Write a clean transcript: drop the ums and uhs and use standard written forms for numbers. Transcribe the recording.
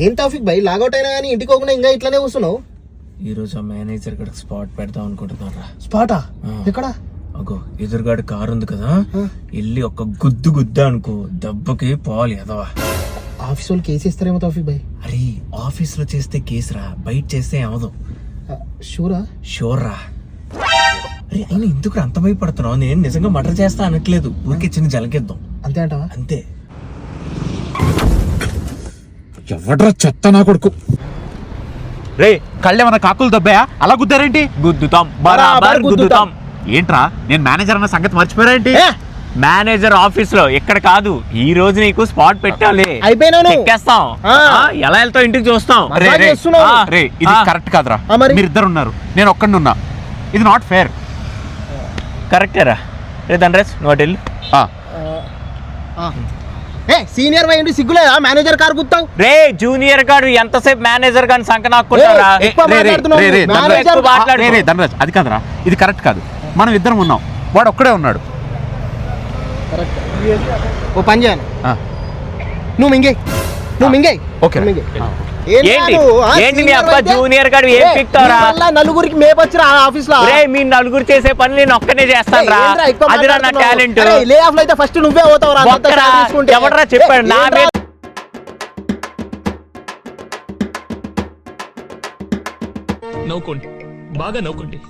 ఏం topic by logout అయినా కానీ ఇంటికి పోకుండా ఇంకా ఇట్లానే కూర్చున్నావు. ఈ రోజు ఆ మేనేజర్ గడికి స్పాట్ పెడదాం అనుకుంటున్నారా. స్పాటా? ఎక్కడ? అగో ఎదురుగాడి కారు ఉంది కదా, వెళ్ళి ఒక గుద్దా అనుకో, దెబ్బకి పోవాలి ఎదవా. ఆఫీస్ వాళ్ళు కేసు ఇస్తారేమో టాపిక్ బై. అరే ఆఫీస్ లో చేస్తే కేసురా, బయట చేస్తే ఏమదు. షూరా? షూర్ రా. అరే అయినా ఎందుకు అంత భయపడుతున్నావు? నేను నిజంగా మర్డర్ చేస్తా అనట్లేదు, ఊరికే చిన్న జలకిద్దాం అంతే అంటావా? అంతే. ఎవడ్రా చెత్త నా కొడుకు. రే కళ్ళేమన్నా కాకులు దొబ్బాయా? అలా గుద్దారేంటి? గుద్దుతాం, బరాబర్ గుద్దుతాం. ఏంట్రా నేను మేనేజర్ అన్న సంగతి మర్చిపోయారేంటి? మేనేజర్ ఆఫీస్ లో ఎక్కడ కాదు, ఈ రోజు నీకు స్పాట్ పెట్టాలి. అయిపోయినాను, ఎక్కేస్తాం. ఎలా వెళ్తావు ఇంటికి చూస్తాం. రే ఇది కరెక్ట్ కాదురా, మీరిద్దరు ఉన్నారు, నేను ఒక్కడిని ఉన్నా, ఇది నాట్ ఫేర్. కరెక్టేరా. రే ధనరాజ్ నువ్వు అటు వెళ్ళు. సీనియర్ వై సిగ్గులేదా మేనేజర్ కారు గుత్తావు? రే జూనియర్ గారు ఎంతసేపు మేనేజర్ గారిని సంక నాకుంటారా? ధనరాజ్ అది కాదురా, ఇది కరెక్ట్ కాదు. మనం ఇద్దరం ఉన్నాం, వాడు ఒక్కడే ఉన్నాడు. ఓ పని చేయను, నువ్వు మింగే. ఓకే ఏంటి మీ అబ్బా జూనియర్ గారు ఏం పిక్తారా? నలుగురికి మేపొచ్చిన ఆఫీస్ లో. రే మీ నలుగురు చేసే పని నేను ఒక్కనే చేస్తాను రా, అది నా టాలెంట్. లే ఆఫ్ లో అయితే ఫస్ట్ నువ్వే పోతావు. ఎవడరా చెప్పాడు నా మీద? నవ్వుకోండి, బాగా నవ్వుకోండి.